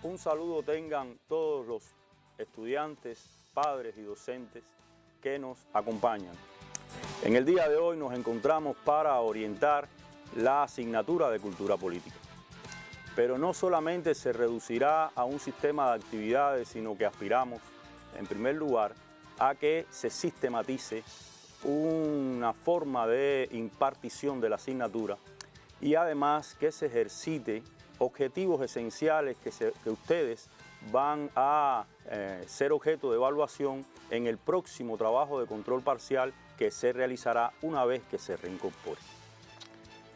Un saludo tengan todos los estudiantes, padres y docentes que nos acompañan. En el día de hoy nos encontramos para orientar la asignatura de Cultura Política. Pero no solamente se reducirá a un sistema de actividades, sino que aspiramos, en primer lugar, a que se sistematice una forma de impartición de la asignatura y además que se ejercite objetivos esenciales que ustedes van a ser objeto de evaluación en el próximo trabajo de control parcial que se realizará una vez que se reincorpore.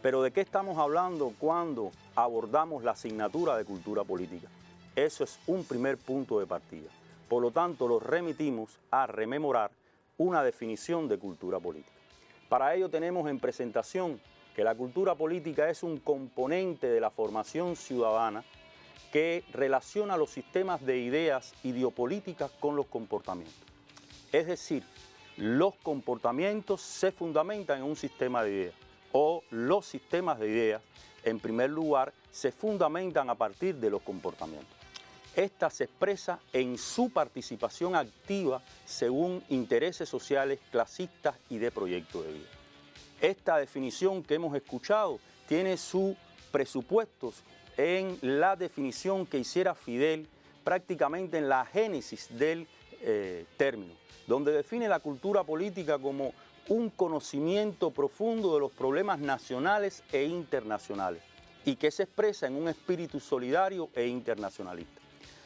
Pero ¿de qué estamos hablando cuando abordamos la asignatura de Cultura Política? Eso es un primer punto de partida. Por lo tanto, los remitimos a rememorar una definición de cultura política. Para ello tenemos en presentación que la cultura política es un componente de la formación ciudadana que relaciona los sistemas de ideas ideopolíticas con los comportamientos. Es decir, los comportamientos se fundamentan en un sistema de ideas o los sistemas de ideas, en primer lugar, se fundamentan a partir de los comportamientos. Esta se expresa en su participación activa según intereses sociales, clasistas y de proyecto de vida. Esta definición que hemos escuchado tiene sus presupuestos en la definición que hiciera Fidel prácticamente en la génesis del término, donde define la cultura política como un conocimiento profundo de los problemas nacionales e internacionales y que se expresa en un espíritu solidario e internacionalista.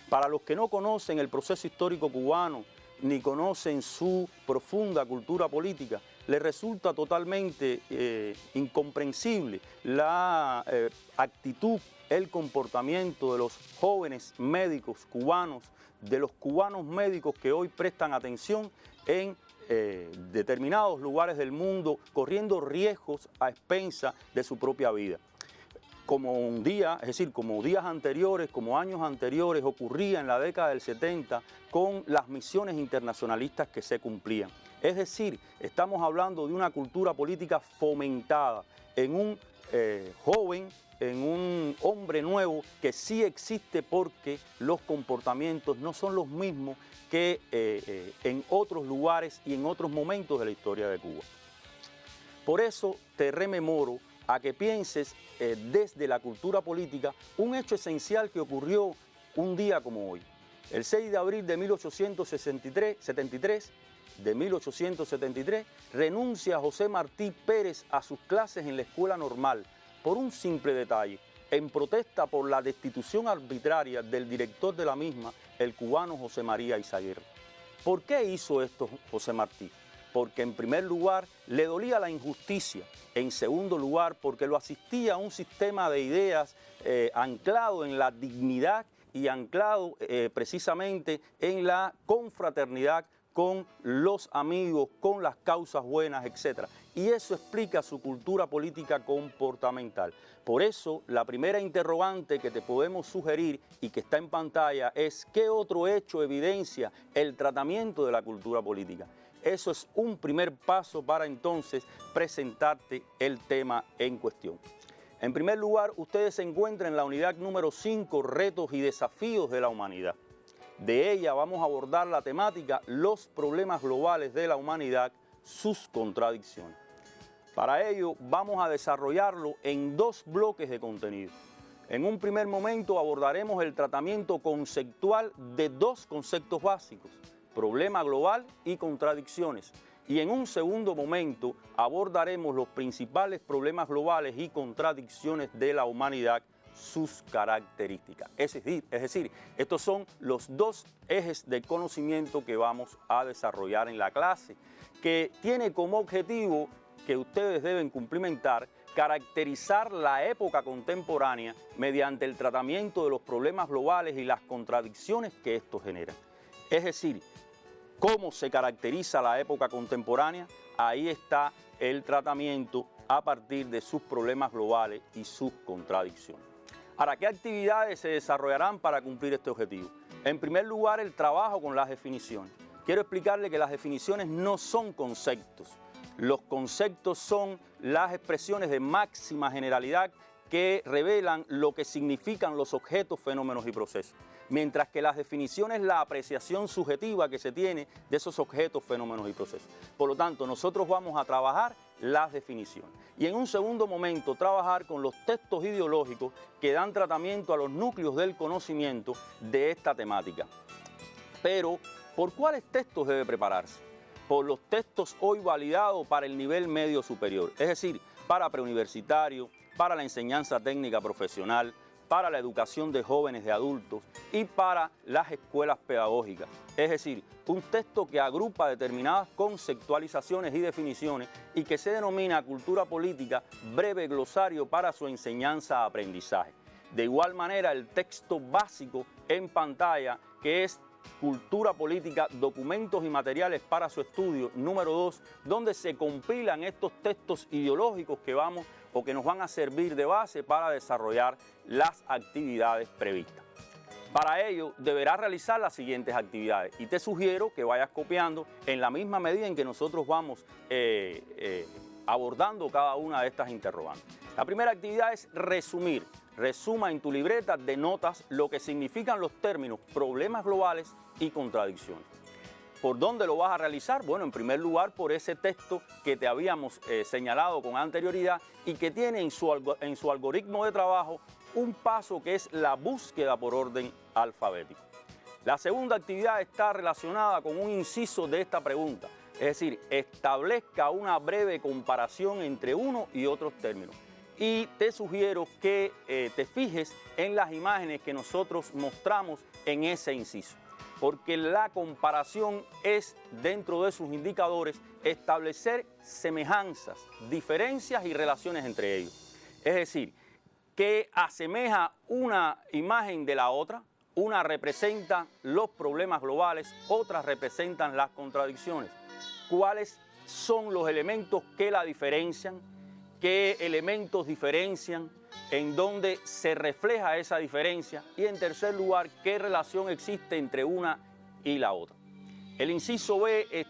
Para los que no conocen el proceso histórico cubano ni conocen su profunda cultura política, les resulta totalmente incomprensible la actitud, el comportamiento de los jóvenes médicos cubanos, de los cubanos médicos que hoy prestan atención en determinados lugares del mundo, corriendo riesgos a expensas de su propia vida. Como un día, es decir, como días anteriores, como años anteriores, ocurría en la década del 70 con las misiones internacionalistas que se cumplían. Es decir, estamos hablando de una cultura política fomentada en un joven, en un hombre nuevo que sí existe porque los comportamientos no son los mismos que en otros lugares y en otros momentos de la historia de Cuba. Por eso te rememoro a que pienses desde la cultura política un hecho esencial que ocurrió un día como hoy. El 6 de abril de 1873, renuncia José Martí Pérez a sus clases en la escuela normal por un simple detalle, en protesta por la destitución arbitraria del director de la misma, el cubano José María Izaguirre. ¿Por qué hizo esto José Martí? Porque en primer lugar le dolía la injusticia, en segundo lugar porque lo asistía a un sistema de ideas anclado en la dignidad y anclado precisamente en la confraternidad con los amigos, con las causas buenas, etc. Y eso explica su cultura política comportamental. Por eso, la primera interrogante que te podemos sugerir y que está en pantalla es ¿qué otro hecho evidencia el tratamiento de la cultura política? Eso es un primer paso para entonces presentarte el tema en cuestión. En primer lugar, ustedes se encuentran en la unidad número 5, Retos y Desafíos de la Humanidad. De ella vamos a abordar la temática Los problemas globales de la humanidad, sus contradicciones. Para ello vamos a desarrollarlo en dos bloques de contenido. En un primer momento abordaremos el tratamiento conceptual de dos conceptos básicos, problema global y contradicciones. Y en un segundo momento abordaremos los principales problemas globales y contradicciones de la humanidad, sus características. Es decir, estos son los dos ejes de conocimiento que vamos a desarrollar en la clase, que tiene como objetivo que ustedes deben cumplimentar, caracterizar la época contemporánea mediante el tratamiento de los problemas globales y las contradicciones que estos generan. Es decir, ¿cómo se caracteriza la época contemporánea? Ahí está el tratamiento a partir de sus problemas globales y sus contradicciones. Ahora, ¿qué actividades se desarrollarán para cumplir este objetivo? En primer lugar, el trabajo con las definiciones. Quiero explicarle que las definiciones no son conceptos. Los conceptos son las expresiones de máxima generalidad que revelan lo que significan los objetos, fenómenos y procesos, mientras que las definiciones, la apreciación subjetiva que se tiene de esos objetos, fenómenos y procesos. Por lo tanto, nosotros vamos a trabajar las definiciones y en un segundo momento trabajar con los textos ideológicos que dan tratamiento a los núcleos del conocimiento de esta temática. Pero, ¿por cuáles textos debe prepararse? Por los textos hoy validados para el nivel medio superior, es decir, para preuniversitario, para la enseñanza técnica profesional, para la educación de jóvenes, de adultos y para las escuelas pedagógicas. Es decir, un texto que agrupa determinadas conceptualizaciones y definiciones y que se denomina cultura política, breve glosario para su enseñanza-aprendizaje. De igual manera, el texto básico en pantalla, que es Cultura Política, documentos y materiales para su estudio, número 2, donde se compilan estos textos ideológicos que nos van a servir de base para desarrollar las actividades previstas. Para ello, deberás realizar las siguientes actividades y te sugiero que vayas copiando en la misma medida en que nosotros vamos abordando cada una de estas interrogantes. La primera actividad es resumir. Resuma en tu libreta de notas lo que significan los términos problemas globales y contradicciones. ¿Por dónde lo vas a realizar? Bueno, en primer lugar por ese texto que te habíamos señalado con anterioridad y que tiene en su algoritmo de trabajo un paso que es la búsqueda por orden alfabético. La segunda actividad está relacionada con un inciso de esta pregunta, es decir, establezca una breve comparación entre uno y otros términos. Y te sugiero que te fijes en las imágenes que nosotros mostramos en ese inciso, porque la comparación es, dentro de sus indicadores, establecer semejanzas, diferencias y relaciones entre ellos. Es decir, que asemeja una imagen de la otra, una representa los problemas globales, otras representan las contradicciones. ¿Cuáles son los elementos que la diferencian? ¿Qué elementos diferencian? ¿En dónde se refleja esa diferencia? Y en tercer lugar, ¿qué relación existe entre una y la otra? El inciso B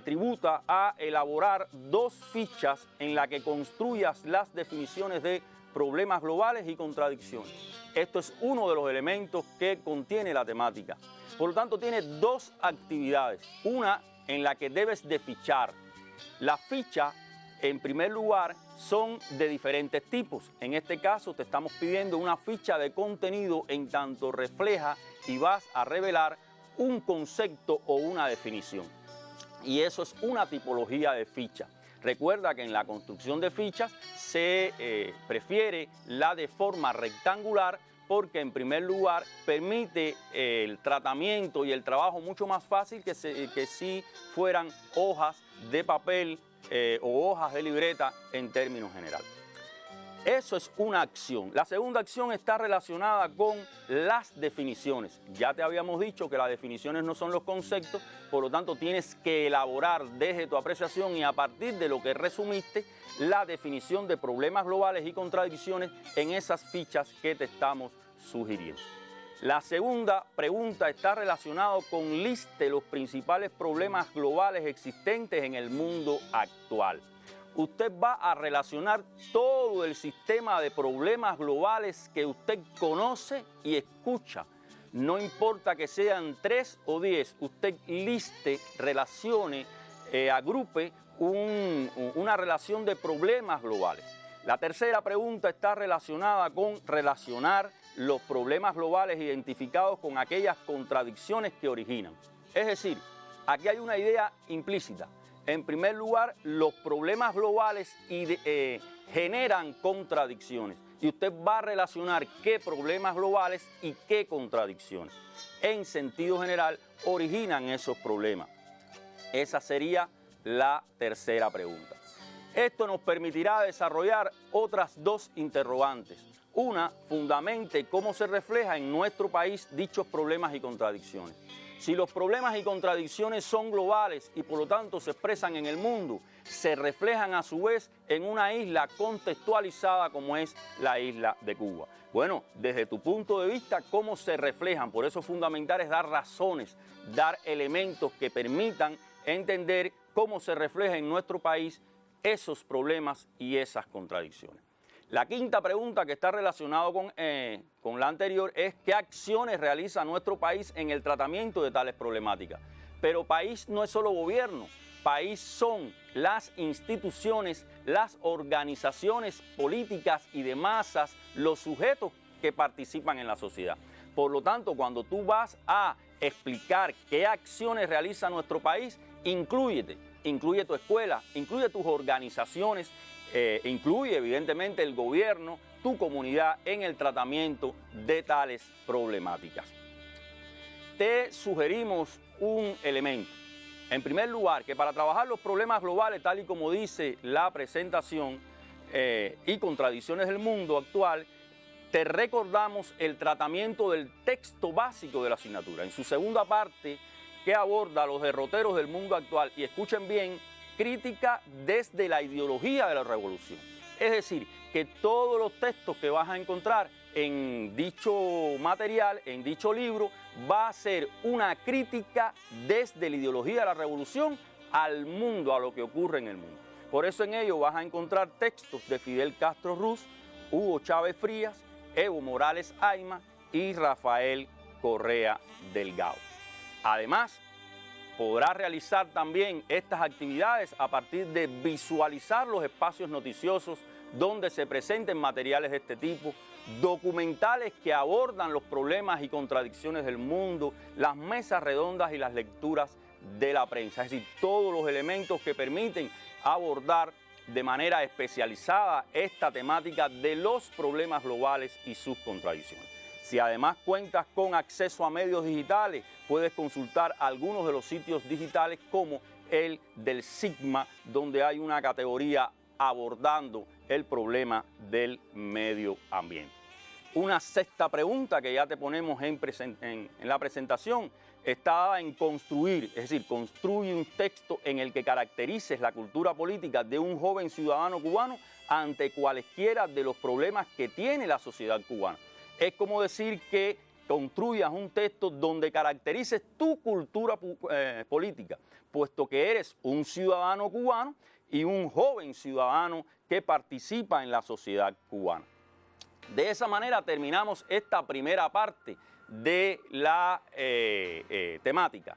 tributa a elaborar 2 fichas en las que construyas las definiciones de problemas globales y contradicciones. Esto es uno de los elementos que contiene la temática. Por lo tanto, tiene 2 actividades. Una en la que debes de fichar. La ficha, en primer lugar, son de diferentes tipos. En este caso te estamos pidiendo una ficha de contenido en tanto refleja y vas a revelar un concepto o una definición. Y eso es una tipología de ficha. Recuerda que en la construcción de fichas se prefiere la de forma rectangular porque en primer lugar permite el tratamiento y el trabajo mucho más fácil que si fueran hojas de papel o hojas de libreta en términos generales. Eso es una acción. La segunda acción está relacionada con las definiciones. Ya te habíamos dicho que las definiciones no son los conceptos, por lo tanto tienes que elaborar desde tu apreciación y a partir de lo que resumiste la definición de problemas globales y contradicciones en esas fichas que te estamos sugiriendo. La segunda pregunta está relacionada con liste los principales problemas globales existentes en el mundo actual. Usted va a relacionar todo el sistema de problemas globales que usted conoce y escucha. No importa que sean 3 o 10, usted liste, relacione, agrupe una relación de problemas globales. La tercera pregunta está relacionada con relacionar los problemas globales identificados con aquellas contradicciones que originan. Es decir, aquí hay una idea implícita. En primer lugar, los problemas globales generan contradicciones y usted va a relacionar qué problemas globales y qué contradicciones. En sentido general, originan esos problemas. Esa sería la tercera pregunta. Esto nos permitirá desarrollar otras 2 interrogantes. Una, fundamente cómo se refleja en nuestro país dichos problemas y contradicciones. Si los problemas y contradicciones son globales y por lo tanto se expresan en el mundo, se reflejan a su vez en una isla contextualizada como es la isla de Cuba. Bueno, desde tu punto de vista, ¿cómo se reflejan? Por eso fundamental es dar razones, dar elementos que permitan entender cómo se refleja en nuestro país esos problemas y esas contradicciones. La quinta pregunta, que está relacionada con la anterior, es ¿qué acciones realiza nuestro país en el tratamiento de tales problemáticas? Pero país no es solo gobierno, país son las instituciones, las organizaciones políticas y de masas, los sujetos que participan en la sociedad. Por lo tanto, cuando tú vas a explicar qué acciones realiza nuestro país, incluye tu escuela, incluye tus organizaciones, incluye evidentemente el gobierno, tu comunidad en el tratamiento de tales problemáticas. Te sugerimos un elemento. En primer lugar, que para trabajar los problemas globales, tal y como dice la presentación, y contradicciones del mundo actual, te recordamos el tratamiento del texto básico de la asignatura. En su segunda parte, que aborda los derroteros del mundo actual, y escuchen bien, crítica desde la ideología de la revolución. Es decir, que todos los textos que vas a encontrar en dicho material, en dicho libro, va a ser una crítica desde la ideología de la revolución al mundo, a lo que ocurre en el mundo. Por eso en ello vas a encontrar textos de Fidel Castro Ruz, Hugo Chávez Frías, Evo Morales Ayma y Rafael Correa Delgado. Además, podrá realizar también estas actividades a partir de visualizar los espacios noticiosos donde se presenten materiales de este tipo, documentales que abordan los problemas y contradicciones del mundo, las mesas redondas y las lecturas de la prensa. Es decir, todos los elementos que permiten abordar de manera especializada esta temática de los problemas globales y sus contradicciones. Si además cuentas con acceso a medios digitales, puedes consultar algunos de los sitios digitales como el del Sigma, donde hay una categoría abordando el problema del medio ambiente. Una sexta pregunta que ya te ponemos en la presentación está dada en construir, es decir, construye un texto en el que caracterices la cultura política de un joven ciudadano cubano ante cualesquiera de los problemas que tiene la sociedad cubana. Es como decir que construyas un texto donde caracterices tu cultura política, puesto que eres un ciudadano cubano y un joven ciudadano que participa en la sociedad cubana. De esa manera terminamos esta primera parte de la temática.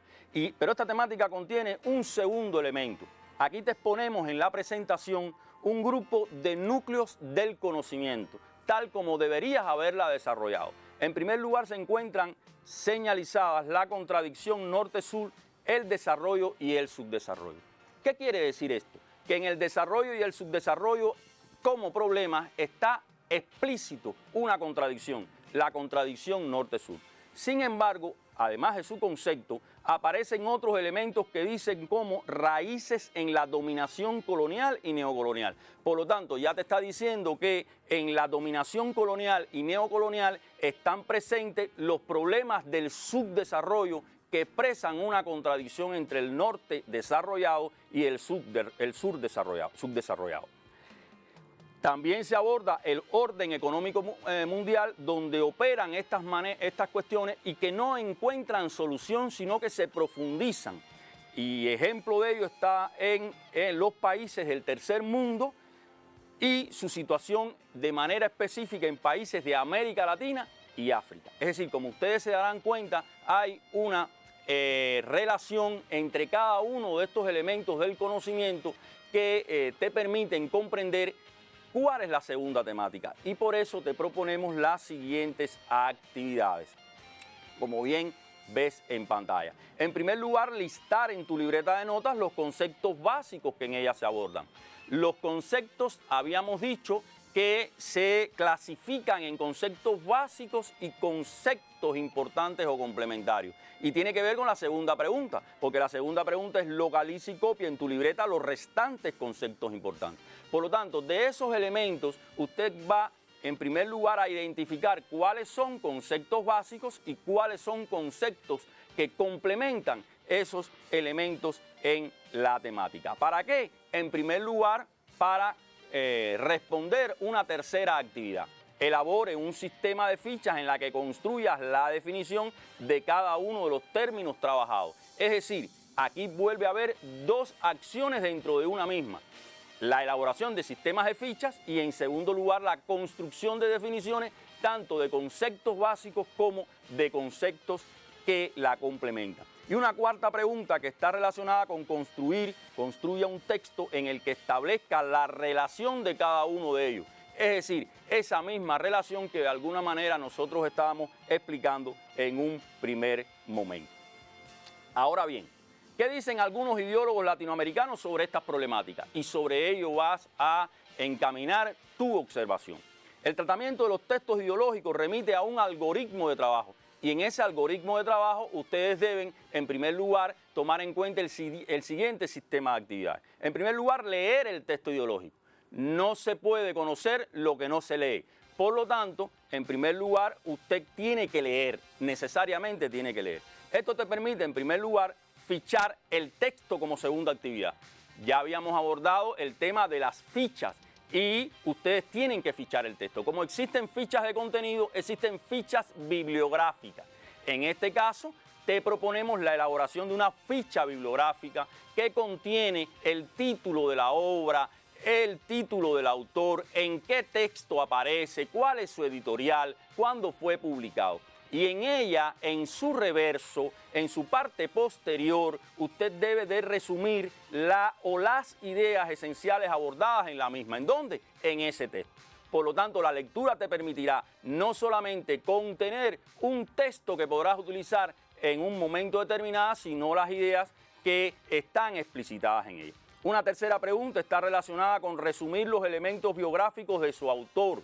Pero esta temática contiene un segundo elemento. Aquí te exponemos en la presentación un grupo de núcleos del conocimiento, tal como deberías haberla desarrollado. En primer lugar se encuentran señalizadas la contradicción norte-sur, el desarrollo y el subdesarrollo. ¿Qué quiere decir esto? Que en el desarrollo y el subdesarrollo como problema está explícito una contradicción, la contradicción norte-sur. Sin embargo, además de su concepto, aparecen otros elementos que dicen como raíces en la dominación colonial y neocolonial. Por lo tanto, ya te está diciendo que en la dominación colonial y neocolonial están presentes los problemas del subdesarrollo que expresan una contradicción entre el norte desarrollado y el sur subdesarrollado. También se aborda el orden económico mundial, donde operan estas cuestiones y que no encuentran solución, sino que se profundizan. Y ejemplo de ello está en los países del tercer mundo y su situación de manera específica en países de América Latina y África. Es decir, como ustedes se darán cuenta, hay una relación entre cada uno de estos elementos del conocimiento que te permiten comprender cuál es la segunda temática. Y por eso te proponemos las siguientes actividades, como bien ves en pantalla. En primer lugar, listar en tu libreta de notas los conceptos básicos que en ella se abordan. Los conceptos, habíamos dicho, que se clasifican en conceptos básicos y conceptos importantes o complementarios. Y tiene que ver con la segunda pregunta, porque la segunda pregunta es localiza y copia en tu libreta los restantes conceptos importantes. Por lo tanto, de esos elementos, usted va en primer lugar a identificar cuáles son conceptos básicos y cuáles son conceptos que complementan esos elementos en la temática. ¿Para qué? En primer lugar, para responder una tercera actividad. Elabore un sistema de fichas en la que construyas la definición de cada uno de los términos trabajados. Es decir, aquí vuelve a haber dos acciones dentro de una misma. la elaboración de sistemas de fichas y en segundo lugar la construcción de definiciones tanto de conceptos básicos como de conceptos que la complementan. Y una cuarta pregunta que está relacionada con construya un texto en el que establezca la relación de cada uno de ellos. Es decir, esa misma relación que de alguna manera nosotros estábamos explicando en un primer momento. Ahora bien, ¿qué dicen algunos ideólogos latinoamericanos sobre estas problemáticas? Y sobre ello vas a encaminar tu observación. El tratamiento de los textos ideológicos remite a un algoritmo de trabajo. Y en ese algoritmo de trabajo ustedes deben, en primer lugar, tomar en cuenta el siguiente sistema de actividades. En primer lugar, leer el texto ideológico. No se puede conocer lo que no se lee. Por lo tanto, en primer lugar, usted tiene que leer, necesariamente tiene que leer. Esto te permite, en primer lugar, fichar el texto como segunda actividad. Ya habíamos abordado el tema de las fichas y ustedes tienen que fichar el texto. Como existen fichas de contenido, existen fichas bibliográficas. En este caso, te proponemos la elaboración de una ficha bibliográfica que contiene el título de la obra, el título del autor, en qué texto aparece, cuál es su editorial, cuándo fue publicado. Y en ella, en su reverso, en su parte posterior, usted debe de resumir las ideas esenciales abordadas en la misma. ¿En dónde? En ese texto. Por lo tanto, la lectura te permitirá no solamente contener un texto que podrás utilizar en un momento determinado, sino las ideas que están explicitadas en ella. Una tercera pregunta está relacionada con resumir los elementos biográficos de su autor,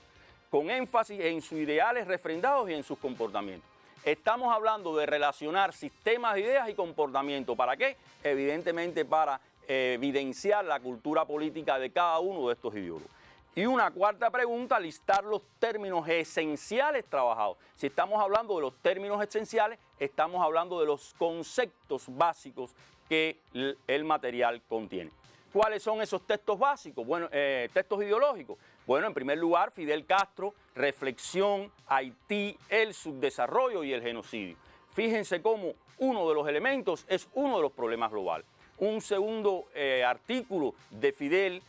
con énfasis en sus ideales refrendados y en sus comportamientos. Estamos hablando de relacionar sistemas de ideas y comportamiento. ¿Para qué? Evidentemente para evidenciar la cultura política de cada uno de estos ideólogos. Y una cuarta pregunta, listar los términos esenciales trabajados. Si estamos hablando de los términos esenciales, estamos hablando de los conceptos básicos que el material contiene. ¿Cuáles son esos textos básicos? Bueno, textos ideológicos. Bueno, en primer lugar, Fidel Castro, reflexión, Haití, el subdesarrollo y el genocidio. Fíjense cómo uno de los elementos es uno de los problemas globales. Un segundo artículo de Fidel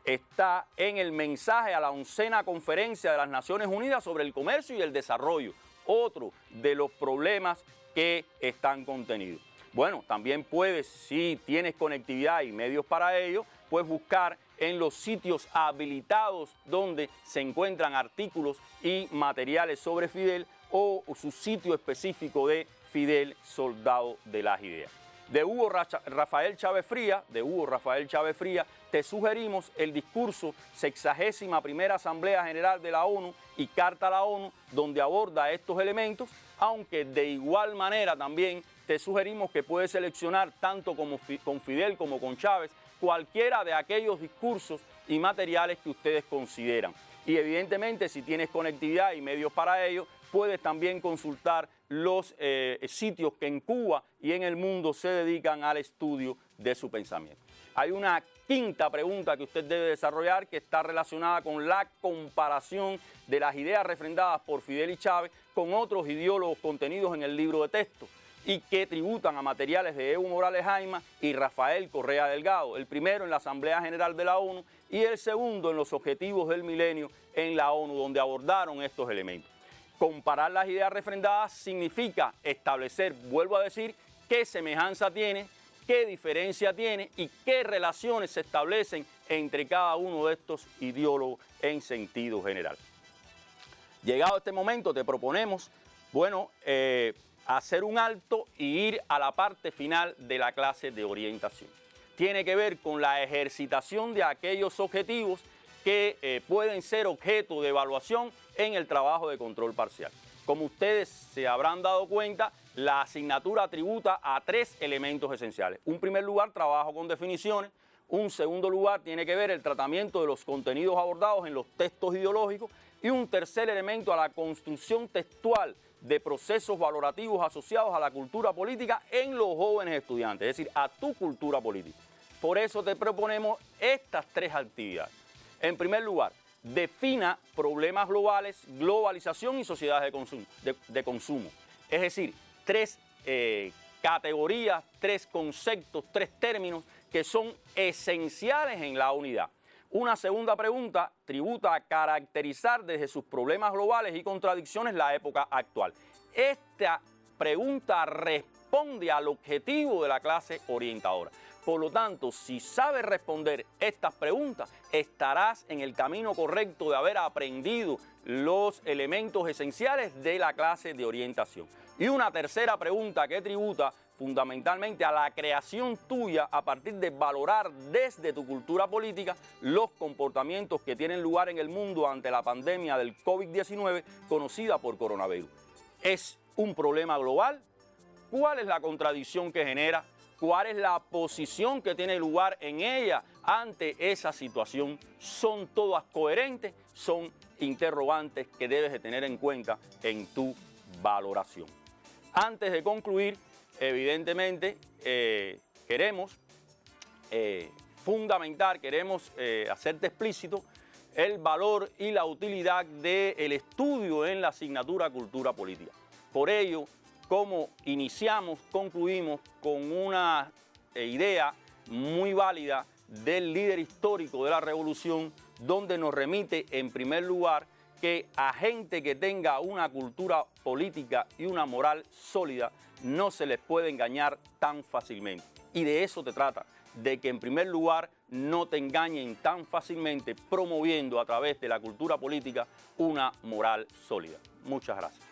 está en el mensaje a la 11ª Conferencia de las Naciones Unidas sobre el comercio y el desarrollo, otro de los problemas que están contenidos. Bueno, también puedes, si tienes conectividad y medios para ello, puedes buscar en los sitios habilitados donde se encuentran artículos y materiales sobre Fidel o su sitio específico de Fidel, soldado de las ideas. De Hugo Rafael Chávez Frías, te sugerimos el discurso 61ª Asamblea General de la ONU y Carta a la ONU, donde aborda estos elementos, aunque de igual manera también te sugerimos que puedes seleccionar tanto con Fidel como con Chávez cualquiera de aquellos discursos y materiales que ustedes consideran. Y evidentemente, si tienes conectividad y medios para ello, puedes también consultar los sitios que en Cuba y en el mundo se dedican al estudio de su pensamiento. Hay una quinta pregunta que usted debe desarrollar que está relacionada con la comparación de las ideas refrendadas por Fidel y Chávez con otros ideólogos contenidos en el libro de texto y que tributan a materiales de Evo Morales Jaima y Rafael Correa Delgado, el primero en la Asamblea General de la ONU y el segundo en los Objetivos del Milenio en la ONU, donde abordaron estos elementos. Comparar las ideas refrendadas significa establecer, vuelvo a decir, qué semejanza tiene, qué diferencia tiene y qué relaciones se establecen entre cada uno de estos ideólogos en sentido general. Llegado este momento, te proponemos, hacer un alto y ir a la parte final de la clase de orientación. Tiene que ver con la ejercitación de aquellos objetivos que pueden ser objeto de evaluación en el trabajo de control parcial. Como ustedes se habrán dado cuenta, la asignatura tributa a 3 elementos esenciales. Un primer lugar, trabajo con definiciones. Un segundo lugar, tiene que ver el tratamiento de los contenidos abordados en los textos ideológicos. Y un tercer elemento, a la construcción textual de procesos valorativos asociados a la cultura política en los jóvenes estudiantes, es decir, a tu cultura política. Por eso te proponemos estas 3 actividades. En primer lugar, defina problemas globales, globalización y sociedades de consumo. Es decir, 3 categorías, 3 conceptos, 3 términos que son esenciales en la unidad. Una segunda pregunta tributa a caracterizar desde sus problemas globales y contradicciones la época actual. Esta pregunta responde al objetivo de la clase orientadora. Por lo tanto, si sabes responder estas preguntas, estarás en el camino correcto de haber aprendido los elementos esenciales de la clase de orientación. Y una tercera pregunta que tributa fundamentalmente a la creación tuya a partir de valorar desde tu cultura política los comportamientos que tienen lugar en el mundo ante la pandemia del COVID-19 conocida por coronavirus. ¿Es un problema global? ¿Cuál es la contradicción que genera? ¿Cuál es la posición que tiene lugar en ella ante esa situación? ¿Son todas coherentes? Son interrogantes que debes de tener en cuenta en tu valoración. Antes de concluir, evidentemente queremos fundamentar, queremos hacerte explícito el valor y la utilidad del estudio en la asignatura Cultura Política. Por ello, como iniciamos, concluimos con una idea muy válida del líder histórico de la revolución, donde nos remite en primer lugar que a gente que tenga una cultura política y una moral sólida no se les puede engañar tan fácilmente. Y de eso te trata, de que en primer lugar no te engañen tan fácilmente promoviendo a través de la cultura política una moral sólida. Muchas gracias.